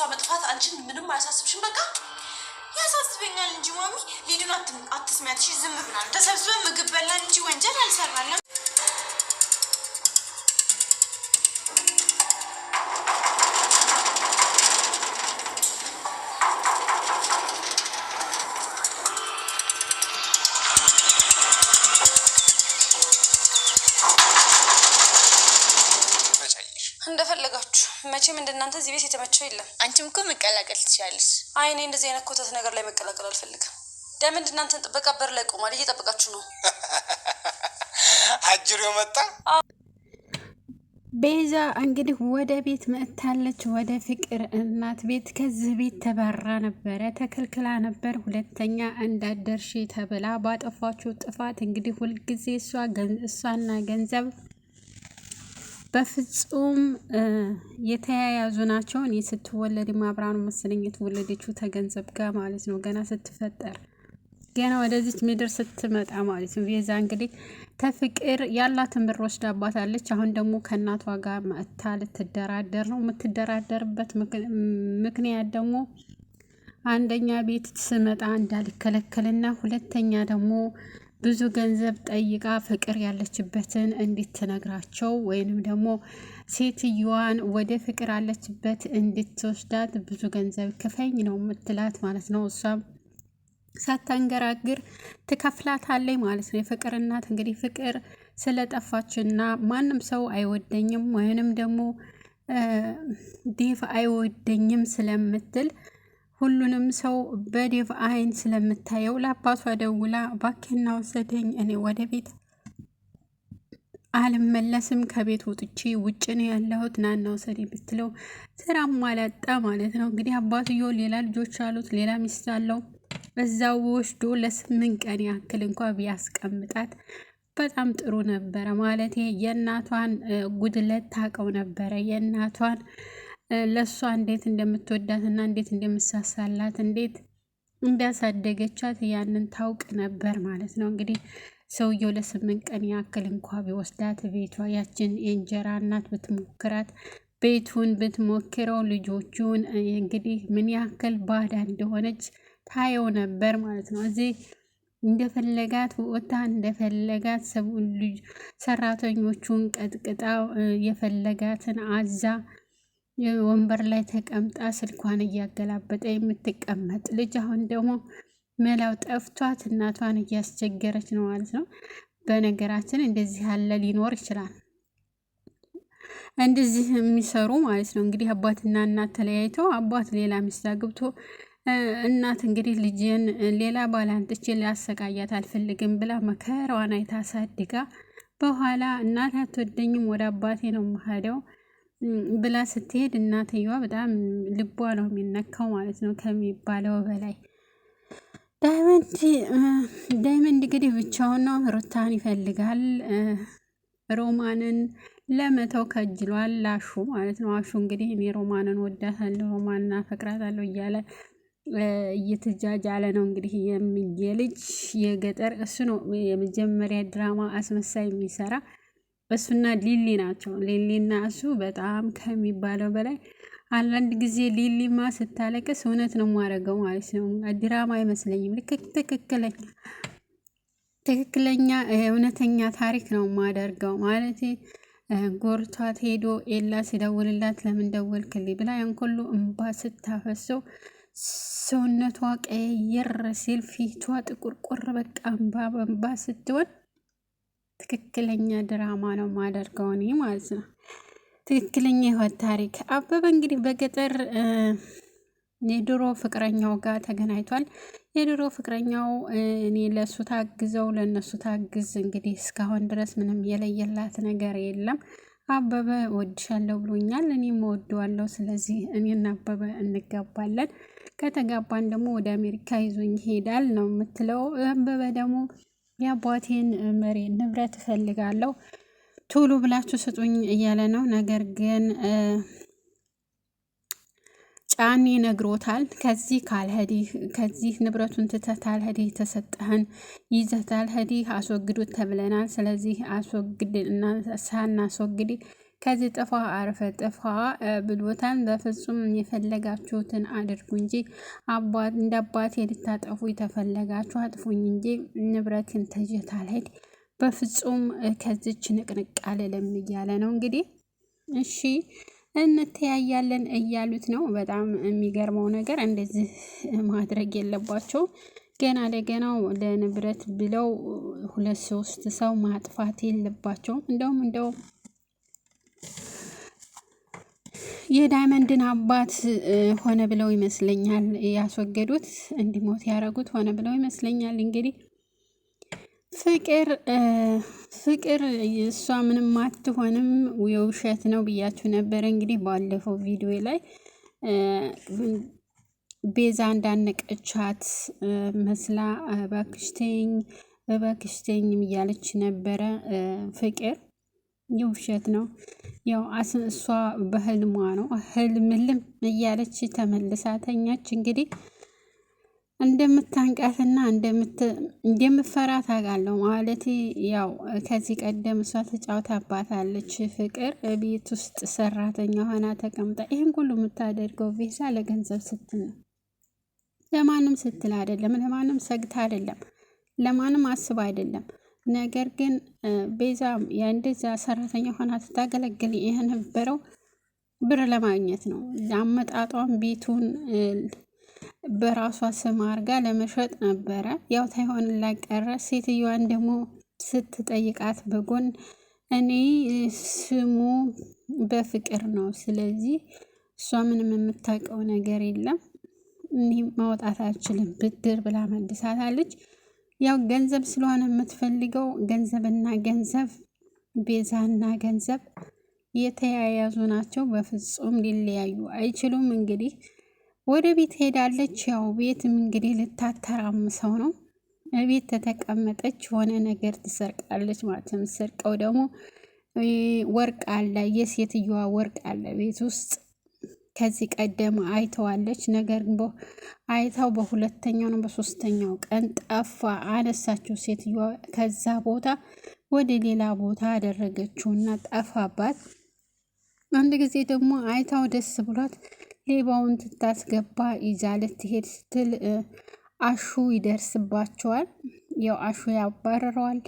መጥፋት አንቺን ምንም አያሳስብሽም? በቃ ያሳስበኛል እንጂ ማሚ። ሊዱን አትስሚያትሽ። ዝም ብላል ተሰብስበን ምግብ በላን እንጂ ወንጀል አልሰራንም። እንደፈለጋችሁ መቼም እንደናንተ እዚህ ቤት የተመቸው የለም። አንቺም እኮ መቀላቀል ትችያለሽ። አይ እኔ እንደዚህ አይነት ኮተት ነገር ላይ መቀላቀል አልፈልግም። ዳይመንድ እናንተን ጥበቃ በር ላይ ቆሟል፣ እየጠበቃችሁ ነው። አጅሬው መጣ። ቤዛ እንግዲህ ወደ ቤት መጥታለች፣ ወደ ፍቅር እናት ቤት። ከዚህ ቤት ተባራ ነበረ፣ ተከልክላ ነበር። ሁለተኛ እንዳደርሽ ተብላ ባጠፋችሁ ጥፋት እንግዲህ ሁልጊዜ እሷና ገንዘብ በፍጹም የተያያዙ ናቸው። እኔ ስትወለድ ማብራኑ መሰለኝ የተወለደችው ተገንዘብ ጋር ማለት ነው። ገና ስትፈጠር ገና ወደዚች ምድር ስትመጣ ማለት ነው። ቤዛ እንግዲህ ተፍቅር ያላትን ብር ወስዳባታለች። አሁን ደግሞ ከእናቷ ጋር መጥታ ልትደራደር ነው። የምትደራደርበት ምክንያት ደግሞ አንደኛ ቤት ስመጣ እንዳልከለከልና ሁለተኛ ደግሞ ብዙ ገንዘብ ጠይቃ ፍቅር ያለችበትን እንድትነግራቸው ወይንም ደግሞ ሴትዮዋን ወደ ፍቅር ያለችበት እንድትወስዳት ብዙ ገንዘብ ክፈኝ ነው የምትላት ማለት ነው። እሷም ሳታንገራግር ትከፍላታለች ማለት ነው። የፍቅር እናት እንግዲህ ፍቅር ስለጠፋችና ማንም ሰው አይወደኝም ወይንም ደግሞ ዴቭ አይወደኝም ስለምትል ሁሉንም ሰው በዴቭ አይን ስለምታየው ለአባቷ ደውላ ባኬና ወሰደኝ፣ እኔ ወደ ቤት አልመለስም፣ ከቤት ወጥቼ ውጭ ነው ያለሁት፣ ናና ወሰደኝ ብትለው ስራም አላጣ ማለት ነው። እንግዲህ አባትዮ ሌላ ልጆች አሉት፣ ሌላ ሚስት አለው። እዛው ወስዶ ለ8 ቀን ያክል እንኳ ቢያስቀምጣት በጣም ጥሩ ነበረ። ማለት የእናቷን ጉድለት ታውቀው ነበረ። የእናቷን ለሷ እንዴት እንደምትወዳትና እንዴት እንደምሳሳላት እንዴት እንዳሳደገቻት ያንን ታውቅ ነበር ማለት ነው። እንግዲህ ሰውየው ለ8 ቀን ያክል እንኳ ቢወስዳት ቤቷ ያችን የእንጀራ እናት ብትሞክራት ቤቱን ብትሞክረው ልጆቹን እንግዲህ ምን ያክል ባዳ እንደሆነች ታየው ነበር ማለት ነው። እዚህ እንደፈለጋት ወጣ እንደፈለጋት ሰራተኞቹን ቀጥቅጣ የፈለጋትን አዛ ወንበር ላይ ተቀምጣ ስልኳን እያገላበጠ የምትቀመጥ ልጅ አሁን ደግሞ መላው ጠፍቷት እናቷን እያስቸገረች ነው ማለት ነው። በነገራችን እንደዚህ ያለ ሊኖር ይችላል፣ እንደዚህ የሚሰሩ ማለት ነው። እንግዲህ አባትና እናት ተለያይተው አባት ሌላ ሚስት አግብቶ እናት እንግዲህ ልጅን ሌላ ባላንጥቼ ሊያሰቃያት አልፈልግም ብላ መከራዋን አይታ አሳድጋ በኋላ እናት አትወደኝም ወደ አባቴ ነው የምሄደው ብላ ስትሄድ እናትየዋ በጣም ልቧ ነው የሚነካው ማለት ነው ከሚባለው በላይ። ዳይመንድ እንግዲህ ብቻውን ነው ሩታን ይፈልጋል። ሮማንን ለመተው ከጅሏል ላሹ ማለት ነው። አሹ እንግዲህ እኔ ሮማንን ወዳታለሁ ሮማንን አፈቅራታለሁ እያለ እየተጃጃለ ነው። እንግዲህ የልጅ የገጠር እሱ ነው የመጀመሪያ ድራማ አስመሳይ የሚሰራ እሱና ሊሊ ናቸው። ሊሊና እሱ በጣም ከሚባለው በላይ አንዳንድ ጊዜ ሊሊማ ስታለቅስ እውነት ነው የማደርገው ማለት ነው። ድራማ አይመስለኝም። ትክክለኛ እውነተኛ ታሪክ ነው የማደርገው ማለት ጎርቷት ሄዶ ኤላ ሲደውልላት ለምን ደወልክልኝ ብላ ያን ሁሉ እንባ ስታፈሰው ሰውነቷ ቀየር ሲል ፊቷ ጥቁርቁር በቃ እንባ ስትሆን ትክክለኛ ድራማ ነው ማደርገው እኔ ማለት ነው። ትክክለኛ ህይወት ታሪክ። አበበ እንግዲህ በገጠር የድሮ ፍቅረኛው ጋር ተገናኝቷል። የድሮ ፍቅረኛው እኔ ለሱ ታግዘው ለነሱ ታግዝ እንግዲህ እስካሁን ድረስ ምንም የለየላት ነገር የለም። አበበ ወድሻለሁ ብሎኛል፣ እኔም ወደዋለሁ። ስለዚህ እኔና አበበ እንጋባለን፣ ከተጋባን ደግሞ ወደ አሜሪካ ይዞኝ ይሄዳል ነው የምትለው። አበበ ደግሞ የአባቴን መሬት ንብረት እፈልጋለሁ ቶሎ ብላችሁ ስጡኝ እያለ ነው። ነገር ግን ጫኔ ነግሮታል። ከዚህ ካልሄድህ ከዚህ ንብረቱን ትተታል ሄድህ ተሰጠህን ይዘታል ሄድህ አስወግዱት ተብለናል። ስለዚህ አስወግድ እና ሳናስወግድ ከዚህ ጥፋ አርፈ ጥፋ ብሎታል። በፍጹም የፈለጋችሁትን አድርጉ እንጂ እንደ አባቴ ልታጠፉ የተፈለጋችሁ አጥፉኝ እንጂ ንብረትን ተጀት አልሄድ በፍጹም ከዚች ንቅንቅ አልልም እያለ ነው እንግዲህ። እሺ እንተያያለን እያሉት ነው። በጣም የሚገርመው ነገር እንደዚህ ማድረግ የለባቸው። ገና ለገናው ለንብረት ብለው 2-3 ሰው ማጥፋት የለባቸውም። እንደውም የዳይመንድን አባት ሆነ ብለው ይመስለኛል ያስወገዱት፣ እንዲሞት ያደረጉት ሆነ ብለው ይመስለኛል። እንግዲህ ፍቅር እሷ ምንም አትሆንም የውሸት ነው ብያችሁ ነበረ። እንግዲህ ባለፈው ቪዲዮ ላይ ቤዛ እንዳነቀቻት መስላ እባክሽተኝ እያለች ነበረ። ፍቅር የውሸት ነው ያው እሷ በህልሟ ነው ህልምልም እያለች ተመልሳ ተኛች። እንግዲህ እንደምታንቃትና እንደምፈራ ታውቃለሁ ማለት ያው ከዚህ ቀደም እሷ ተጫውታባታለች። ፍቅር ቤት ውስጥ ሰራተኛ ሆና ተቀምጣ ይህን ሁሉ የምታደርገው ቤዛ ለገንዘብ ስትል ነው። ለማንም ስትል አይደለም፣ ለማንም ሰግታ አይደለም፣ ለማንም አስባ አይደለም። ነገር ግን ቤዛ የእንደዛ ሰራተኛ ሆና ስታገለግል የነበረው ብር ለማግኘት ነው። አመጣጧን ቤቱን በራሷ ስም አርጋ ለመሸጥ ነበረ። ያው ታይሆን ላቀረ ሴትዮዋን ደግሞ ስትጠይቃት በጎን እኔ ስሙ በፍቅር ነው፣ ስለዚህ እሷ ምንም የምታውቀው ነገር የለም፣ እኔ ማውጣት አልችልም ብድር ብላ መልሳታለች። ያው ገንዘብ ስለሆነ የምትፈልገው ገንዘብና ገንዘብ ቤዛና ገንዘብ የተያያዙ ናቸው። በፍጹም ሊለያዩ አይችሉም። እንግዲህ ወደ ቤት ሄዳለች። ያው ቤትም እንግዲህ ልታተራምሰው ነው። ቤት ተተቀመጠች ሆነ ነገር ትሰርቃለች ማለት ነው። የምትሰርቀው ደግሞ ወርቅ አለ፣ የሴትዮዋ ወርቅ አለ ቤት ውስጥ። ከዚህ ቀደም አይተዋለች። ነገር ግን አይታው በሁለተኛው ነው በሶስተኛው ቀን ጠፋ። አነሳችው ሴትዮዋ ከዛ ቦታ ወደ ሌላ ቦታ አደረገችውና ጠፋባት። አንድ ጊዜ ደግሞ አይታው ደስ ብሏት ሌባውን ትታስገባ ይዛ ልትሄድ ስትል አሹ ይደርስባቸዋል። ያው አሹ ያባረረዋል፣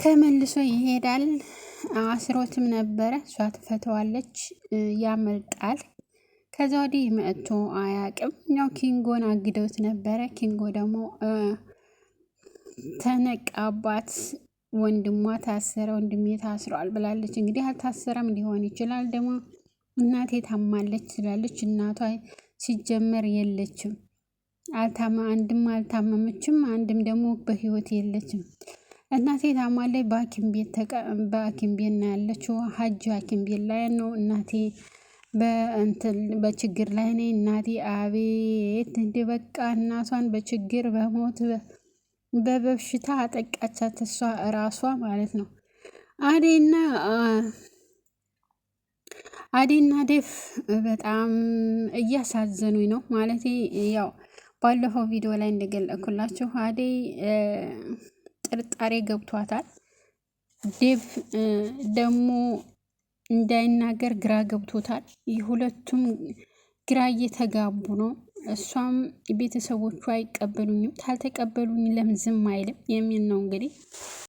ተመልሶ ይሄዳል። አስሮትም ነበረ፣ እሷ ትፈተዋለች፣ ያመልጣል። ከዛ ወዲህ መጥቶ አያቅም። ያው ኪንጎን አግደውት ነበረ። ኪንጎ ደግሞ ተነቃባት። ወንድሟ ታሰረ፣ ወንድሜ ታስሯል ብላለች። እንግዲህ አልታሰረም ሊሆን ይችላል። ደግሞ እናቴ ታማለች ትላለች። እናቷ ሲጀመር የለችም፣ አንድም አልታመመችም፣ አንድም ደግሞ በህይወት የለችም። እናቴ ታማለች፣ በሐኪም ቤት ነው ያለችው። ሀጅ ሐኪም ቤት ላይ ነው እናቴ በችግር ላይ ነኝ እናቴ። አቤት እንደ በቃ እናቷን በችግር በሞት በበሽታ አጠቃቻት፣ እሷ እራሷ ማለት ነው። አዴና ዴፍ በጣም እያሳዘኑኝ ነው ማለት ያው ባለፈው ቪዲዮ ላይ እንደገለጽኩላችሁ አዴ ጥርጣሬ ገብቷታል። ዴቭ ደግሞ እንዳይናገር ግራ ገብቶታል። ሁለቱም ግራ እየተጋቡ ነው። እሷም ቤተሰቦቿ አይቀበሉኝም፣ ካልተቀበሉኝ ለምን ዝም አይልም የሚል ነው እንግዲህ